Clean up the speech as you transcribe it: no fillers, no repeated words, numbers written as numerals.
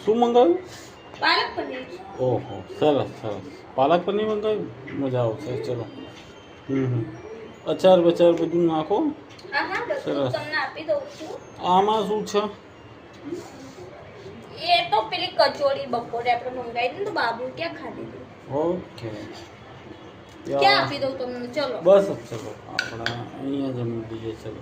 શું મંગાવ્યું? પાલક પનીર. ઓહો, સરસ સરસ. પાલક પનીર મંગાવ્યું, મજા આવશે. ચલો. અચાર બચાર બધું નાખો. સરસ. તમને આપી દઉં છું. આમાં શું છે? એ તો પેલી કચોરી બપોરે આપણે મંગાવી હતી ને, તો બાબુ ક્યાં ખાધી હતી. ઓકે. ક્યાં આપી દઉં તમને? ચલો બસ ચલો, આપણે અહીંયા જમી લઈએ. ચલો.